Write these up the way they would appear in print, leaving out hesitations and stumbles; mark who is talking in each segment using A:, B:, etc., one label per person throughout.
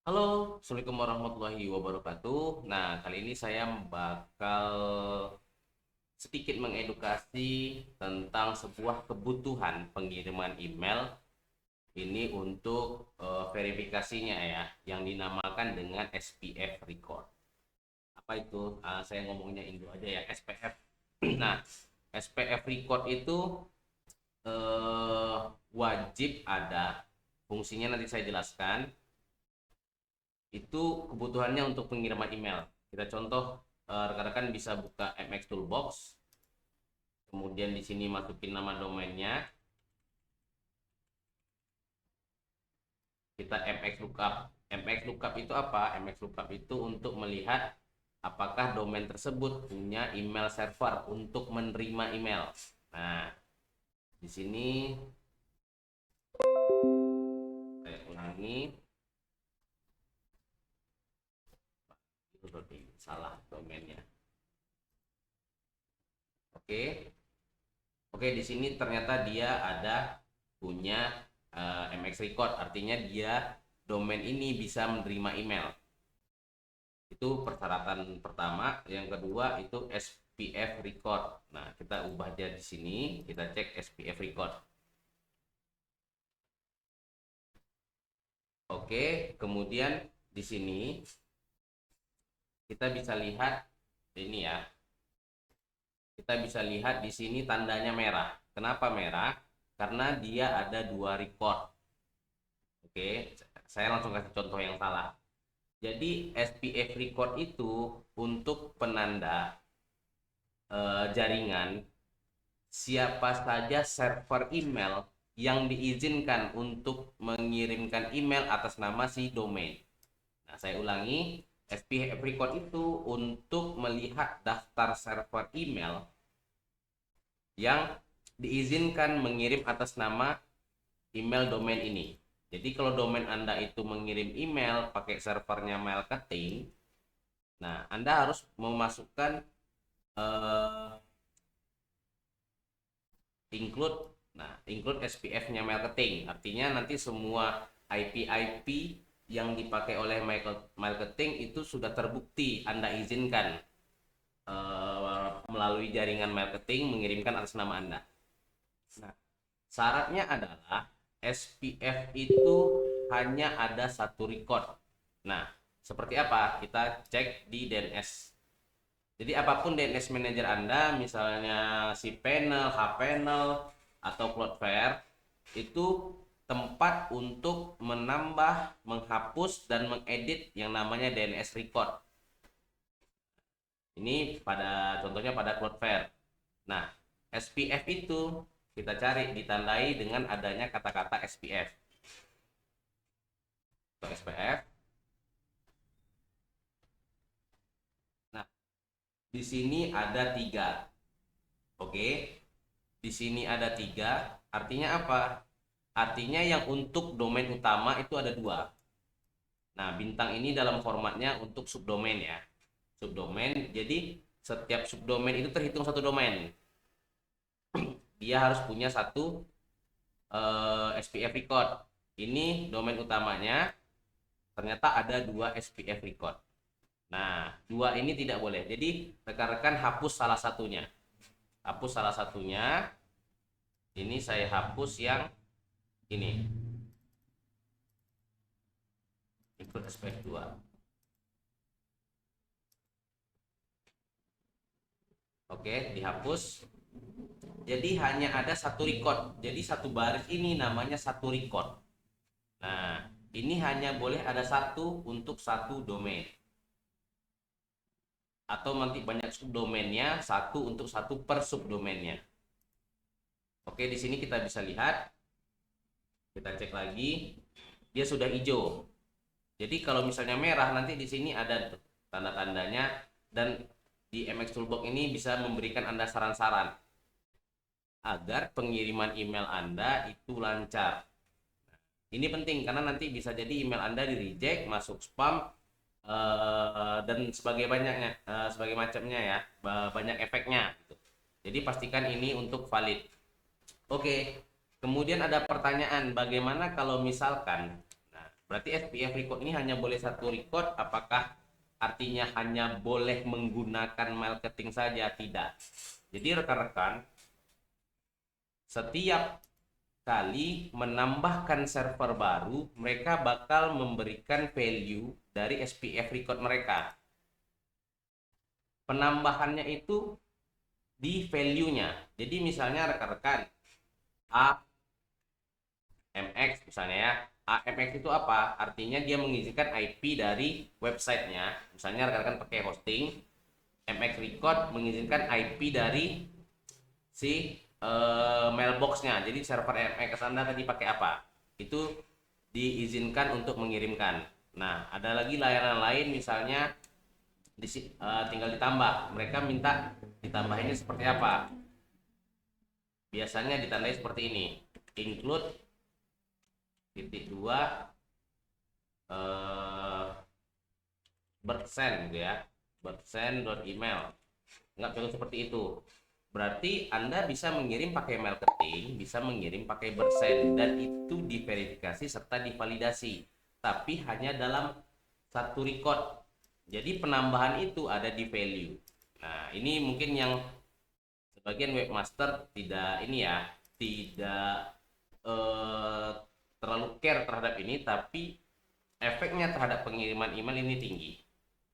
A: Halo, Assalamualaikum warahmatullahi wabarakatuh. Nah, kali ini saya bakal sedikit mengedukasi tentang sebuah kebutuhan pengiriman email ini untuk verifikasinya ya, yang dinamakan dengan SPF record. Apa itu? Saya ngomongnya Indo aja ya, SPF. Nah, SPF record itu eh, wajib ada. Fungsinya nanti saya jelaskan. Itu kebutuhannya untuk pengiriman email. Kita contoh, rekan-rekan bisa buka MX Toolbox, kemudian di sini masukin nama domainnya, kita MX lookup. MX lookup itu apa? MX lookup itu untuk melihat apakah domain tersebut punya email server untuk menerima email. Nah, di sini saya ulangi, itu salah domainnya. Oke. Oke, di sini ternyata dia ada punya MX Record, artinya dia domain ini bisa menerima email. Itu persyaratan pertama. Yang kedua itu SPF Record. Nah, kita ubah dia di sini, kita cek SPF Record. Oke, kemudian di sini kita bisa lihat ini ya. Kita bisa lihat di sini tandanya merah. Kenapa merah? Karena dia ada dua record. Oke, saya langsung kasih contoh yang salah. Jadi SPF record itu untuk penanda jaringan siapa saja server email yang diizinkan untuk mengirimkan email atas nama si domain. Nah, saya ulangi, SPF record itu untuk melihat daftar server email yang diizinkan mengirim atas nama email domain ini. Jadi kalau domain Anda itu mengirim email pakai servernya marketing, nah Anda harus memasukkan eh, include, nah include SPF-nya marketing. Artinya nanti semua IP-IP yang dipakai oleh marketing itu sudah terbukti Anda izinkan melalui jaringan marketing mengirimkan atas nama Anda. Nah, syaratnya adalah SPF itu hanya ada satu record. Nah, seperti apa? Kita cek di DNS. Jadi apapun DNS manager Anda, misalnya si panel, H-panel, atau Cloudflare, itu tempat untuk menambah, menghapus, dan mengedit yang namanya DNS record. Ini pada contohnya pada Cloudflare. Nah, SPF itu kita cari ditandai dengan adanya kata-kata SPF. Untuk SPF. Nah, di sini ada tiga. Oke, di sini ada tiga. Artinya apa? Artinya yang untuk domain utama itu ada dua. Nah, bintang ini dalam formatnya untuk subdomain ya. Subdomain. Jadi setiap subdomain itu terhitung satu domain. Dia harus punya satu SPF record. Ini domain utamanya. Ternyata ada dua SPF record. Nah, dua ini tidak boleh. Jadi rekan-rekan hapus salah satunya. Hapus salah satunya. Ini saya hapus yang ini. Ikut SPF 2. Oke, dihapus. Jadi hanya ada satu record. Jadi satu baris ini namanya satu record. Nah, ini hanya boleh ada satu untuk satu domain. Atau nanti banyak subdomainnya, satu untuk satu per subdomainnya. Oke, di sini kita bisa lihat. Kita cek lagi. Dia sudah hijau. Jadi kalau misalnya merah, nanti di sini ada tanda-tandanya. Dan di MX Toolbox ini bisa memberikan Anda saran-saran agar pengiriman email Anda itu lancar. Ini penting karena nanti bisa jadi email Anda di reject, masuk spam, dan sebagai macamnya ya, banyak efeknya gitu. Jadi pastikan ini untuk valid. Oke, kemudian ada pertanyaan, bagaimana kalau misalkan, nah, Berarti SPF record ini hanya boleh satu record, apakah artinya hanya boleh menggunakan marketing saja? Tidak. Jadi rekan-rekan, setiap kali menambahkan server baru, mereka bakal memberikan value dari SPF record mereka. Penambahannya itu di value-nya. Jadi misalnya rekan-rekan AMX misalnya ya. AMX itu apa? Artinya dia mengizinkan IP dari websitenya. Misalnya rekan-rekan pakai hosting, MX Record mengizinkan IP dari si mailboxnya. Jadi server MX Anda tadi pakai apa? Itu diizinkan untuk mengirimkan. Nah, ada lagi layanan lain misalnya tinggal ditambah. Mereka minta ditambahinnya seperti apa? Biasanya ditandai seperti ini. Include titik dua bersen gitu ya, bersen.email, nggak perlu seperti itu. Berarti Anda bisa mengirim pakai marketing, bisa mengirim pakai bersen, dan itu diverifikasi serta divalidasi, tapi hanya dalam satu record. Jadi penambahan itu ada di value. Nah, ini mungkin yang sebagian webmaster tidak ini ya, tidak terlalu care terhadap ini, tapi efeknya terhadap pengiriman email ini tinggi.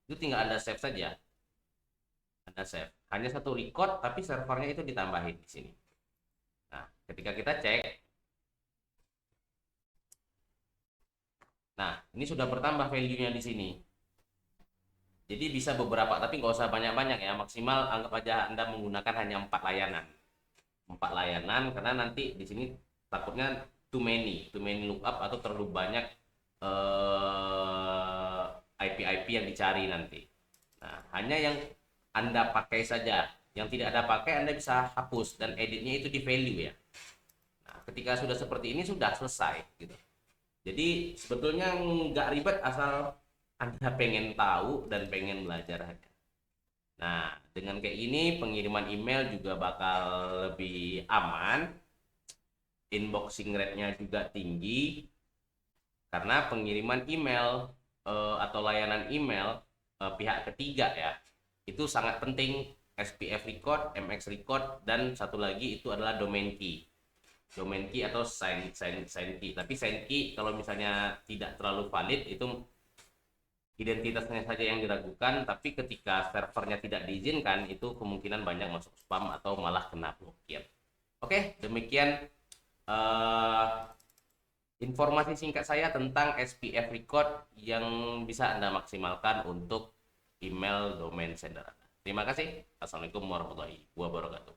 A: Itu tinggal Anda save saja. Anda save. Hanya satu record, tapi servernya itu ditambahin di sini. Nah, ketika kita cek, nah ini sudah bertambah value-nya di sini. Jadi bisa beberapa, tapi nggak usah banyak-banyak ya. Maksimal anggap aja Anda menggunakan hanya 4 layanan. 4 layanan, karena nanti di sini takutnya too many lookup atau terlalu banyak IP-IP yang dicari nanti. Nah, hanya yang Anda pakai saja. Yang tidak Anda pakai Anda bisa hapus, dan editnya itu di value ya. Nah, ketika sudah seperti ini sudah selesai gitu. Jadi sebetulnya nggak ribet asal Anda pengen tahu dan pengen belajar aja. Nah, dengan kayak ini pengiriman email juga bakal lebih aman, inboxing rate-nya juga tinggi, karena pengiriman email atau layanan email pihak ketiga ya, itu sangat penting. SPF record, MX record, dan satu lagi itu adalah domain key. Domain key atau sign key. Tapi sign key kalau misalnya tidak terlalu valid, itu identitasnya saja yang diragukan, tapi ketika servernya tidak diizinkan, itu kemungkinan banyak masuk spam atau malah kena blokir. Oke, demikian informasi singkat saya tentang SPF record yang bisa Anda maksimalkan untuk email domain sender Anda. Terima kasih. Assalamualaikum warahmatullahi wabarakatuh.